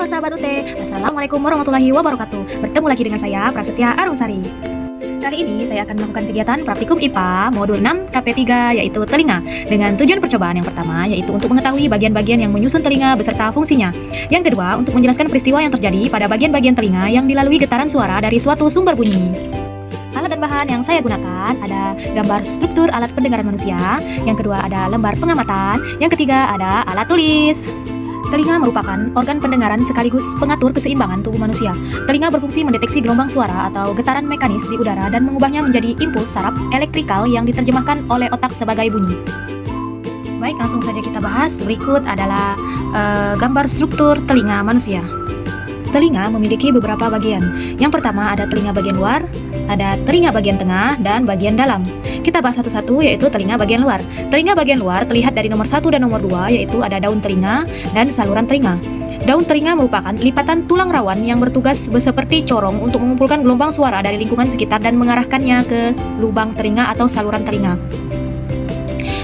Halo sahabat UT, Assalamualaikum warahmatullahi wabarakatuh. Bertemu lagi dengan saya, Prasetya Arungsari. Kali ini saya akan melakukan kegiatan praktikum IPA modul 6 KP3 yaitu telinga. Dengan tujuan percobaan yang pertama yaitu untuk mengetahui bagian-bagian yang menyusun telinga beserta fungsinya. Yang kedua untuk menjelaskan peristiwa yang terjadi pada bagian-bagian telinga yang dilalui getaran suara dari suatu sumber bunyi. Alat dan bahan yang saya gunakan ada gambar struktur alat pendengaran manusia, yang kedua ada lembar pengamatan, yang ketiga ada alat tulis. Telinga merupakan organ pendengaran sekaligus pengatur keseimbangan tubuh manusia. Telinga berfungsi mendeteksi gelombang suara atau getaran mekanis di udara dan mengubahnya menjadi impuls saraf elektrikal yang diterjemahkan oleh otak sebagai bunyi. Baik, langsung saja kita bahas. Berikut adalah gambar struktur telinga manusia. Telinga memiliki beberapa bagian. Yang pertama ada telinga bagian luar, ada telinga bagian tengah, dan bagian dalam. Kita bahas satu-satu yaitu telinga bagian luar. Telinga bagian luar terlihat dari nomor 1 dan nomor 2 yaitu ada daun telinga dan saluran telinga. Daun telinga merupakan lipatan tulang rawan yang bertugas seperti corong untuk mengumpulkan gelombang suara dari lingkungan sekitar dan mengarahkannya ke lubang telinga atau saluran telinga.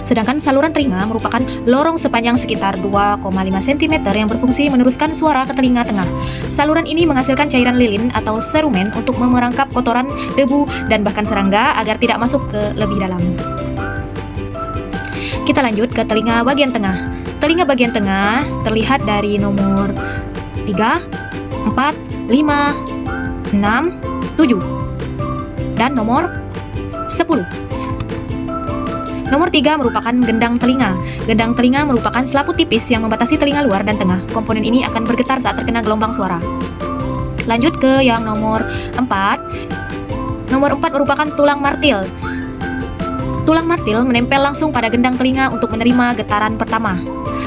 Sedangkan saluran telinga merupakan lorong sepanjang sekitar 2,5 cm yang berfungsi meneruskan suara ke telinga tengah. Saluran ini menghasilkan cairan lilin atau serumen untuk memerangkap kotoran, debu, dan bahkan serangga agar tidak masuk ke lebih dalam. Kita lanjut ke telinga bagian tengah. Telinga bagian tengah terlihat dari nomor 3, 4, 5, 6, 7, dan nomor 10. Nomor 3 merupakan gendang telinga. Gendang telinga merupakan selaput tipis yang membatasi telinga luar dan tengah. Komponen ini akan bergetar saat terkena gelombang suara. Lanjut ke yang nomor 4. Nomor 4 merupakan tulang martil. Tulang martil menempel langsung pada gendang telinga untuk menerima getaran pertama.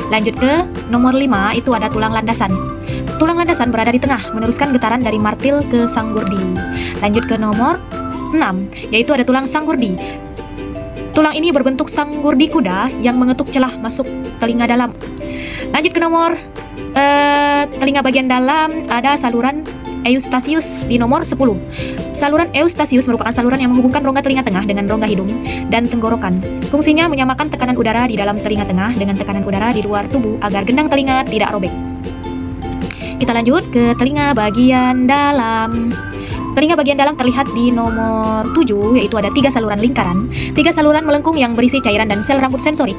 Lanjut ke nomor 5, itu ada tulang landasan. Tulang landasan berada di tengah, meneruskan getaran dari martil ke sanggurdi. Lanjut ke nomor 6, yaitu ada tulang sanggurdi. Tulang ini berbentuk sanggurdi kuda yang mengetuk celah masuk telinga dalam. Lanjut ke nomor telinga bagian dalam ada saluran Eustasius di nomor 10. Saluran Eustasius merupakan saluran yang menghubungkan rongga telinga tengah dengan rongga hidung dan tenggorokan. Fungsinya menyamakan tekanan udara di dalam telinga tengah dengan tekanan udara di luar tubuh agar gendang telinga tidak robek. Kita lanjut ke telinga bagian dalam. Telinga bagian dalam terlihat di nomor 7, yaitu ada 3 saluran lingkaran, 3 saluran melengkung yang berisi cairan dan sel rambut sensorik.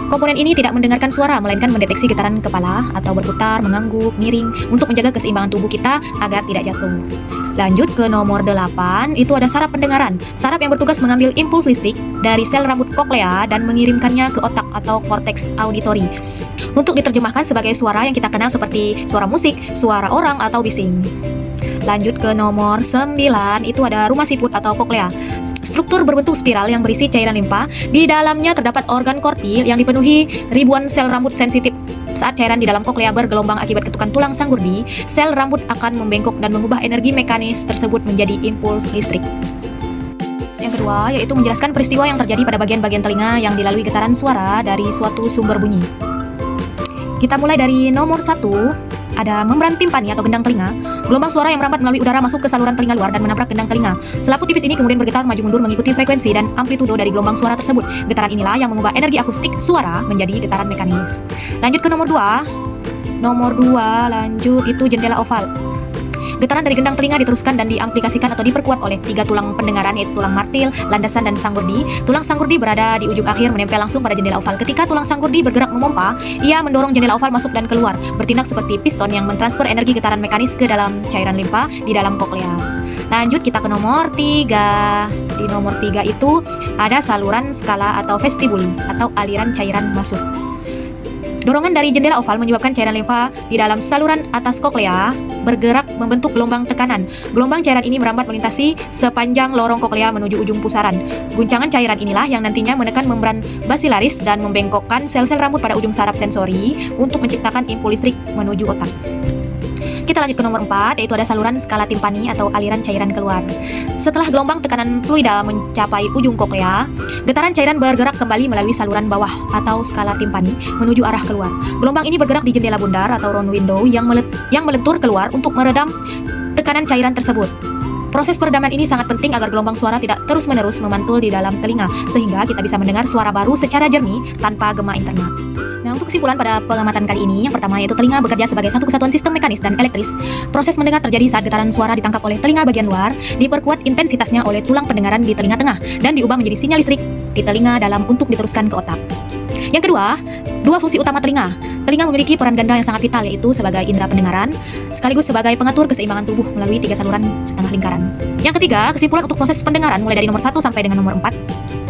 Komponen ini tidak mendengarkan suara, melainkan mendeteksi getaran kepala atau berputar, mengangguk, miring untuk menjaga keseimbangan tubuh kita agar tidak jatuh. Lanjut ke nomor 8, itu ada saraf pendengaran. Saraf yang bertugas mengambil impuls listrik dari sel rambut koklea dan mengirimkannya ke otak atau korteks auditori untuk diterjemahkan sebagai suara yang kita kenal seperti suara musik, suara orang, atau bising. Lanjut ke nomor 9, itu ada rumah siput atau koklea. Struktur berbentuk spiral yang berisi cairan limpa. Di dalamnya terdapat organ kortil yang dipenuhi ribuan sel rambut sensitif. Saat cairan di dalam koklea bergelombang akibat ketukan tulang sanggurdi, sel rambut akan membengkok dan mengubah energi mekanis tersebut menjadi impuls listrik. Yang kedua, yaitu menjelaskan peristiwa yang terjadi pada bagian-bagian telinga yang dilalui getaran suara dari suatu sumber bunyi. Kita mulai dari nomor 1, ada membran timpani atau gendang telinga. Gelombang suara yang merambat melalui udara masuk ke saluran telinga luar dan menabrak gendang telinga. Selaput tipis ini kemudian bergetar maju mundur mengikuti frekuensi dan amplitudo dari gelombang suara tersebut. Getaran inilah yang mengubah energi akustik suara menjadi getaran mekanis. Lanjut ke nomor 2. Nomor 2 lanjut itu jendela oval. Getaran dari gendang telinga diteruskan dan diaplikasikan atau diperkuat oleh 3 tulang pendengaran yaitu tulang martil, landasan, dan sanggurdi. Tulang sanggurdi berada di ujung akhir menempel langsung pada jendela oval. Ketika tulang sanggurdi bergerak memompa, ia mendorong jendela oval masuk dan keluar, bertindak seperti piston yang mentransfer energi getaran mekanis ke dalam cairan limpa di dalam koklea. Lanjut kita ke nomor 3. Di nomor 3 itu ada saluran skala atau vestibuli atau aliran cairan masuk. Dorongan dari jendela oval menyebabkan cairan limfa di dalam saluran atas koklea bergerak membentuk gelombang tekanan. Gelombang cairan ini merambat melintasi sepanjang lorong koklea menuju ujung pusaran. Guncangan cairan inilah yang nantinya menekan membran basilaris dan membengkokkan sel-sel rambut pada ujung saraf sensori untuk menciptakan impuls listrik menuju otak. Kita lanjut ke nomor 4, yaitu ada saluran skala timpani atau aliran cairan keluar. Setelah gelombang tekanan fluida mencapai ujung koklea, getaran cairan bergerak kembali melalui saluran bawah atau skala timpani menuju arah keluar. Gelombang ini bergerak di jendela bundar atau round window yang melentur keluar untuk meredam tekanan cairan tersebut. Proses peredaman ini sangat penting agar gelombang suara tidak terus-menerus memantul di dalam telinga, sehingga kita bisa mendengar suara baru secara jernih tanpa gema internal. Nah, untuk kesimpulan pada pengamatan kali ini, yang pertama yaitu telinga bekerja sebagai satu kesatuan sistem mekanis dan elektris. Proses mendengar terjadi saat getaran suara ditangkap oleh telinga bagian luar, diperkuat intensitasnya oleh tulang pendengaran di telinga tengah, dan diubah menjadi sinyal listrik di telinga dalam untuk diteruskan ke otak. Yang kedua, dua fungsi utama telinga. Telinga memiliki peran ganda yang sangat vital, yaitu sebagai indera pendengaran, sekaligus sebagai pengatur keseimbangan tubuh melalui 3 saluran setengah lingkaran. Yang ketiga, kesimpulan untuk proses pendengaran mulai dari nomor 1 sampai dengan nomor 4.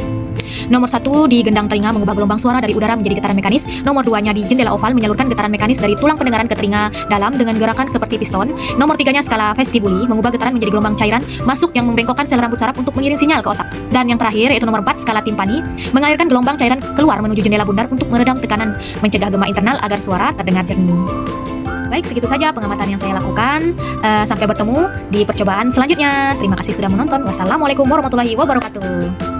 Nomor 1 di gendang telinga mengubah gelombang suara dari udara menjadi getaran mekanis. Nomor 2-nya di jendela oval menyalurkan getaran mekanis dari tulang pendengaran ke telinga dalam dengan gerakan seperti piston. Nomor 3-nya skala vestibuli mengubah getaran menjadi gelombang cairan masuk yang membengkokkan sel rambut saraf untuk mengirim sinyal ke otak. Dan yang terakhir yaitu nomor 4 skala timpani mengalirkan gelombang cairan keluar menuju jendela bundar untuk meredam tekanan, mencegah gema internal agar suara terdengar jernih. Baik, segitu saja pengamatan yang saya lakukan. Sampai bertemu di percobaan selanjutnya. Terima kasih sudah menonton. Wassalamualaikum warahmatullahi wabarakatuh.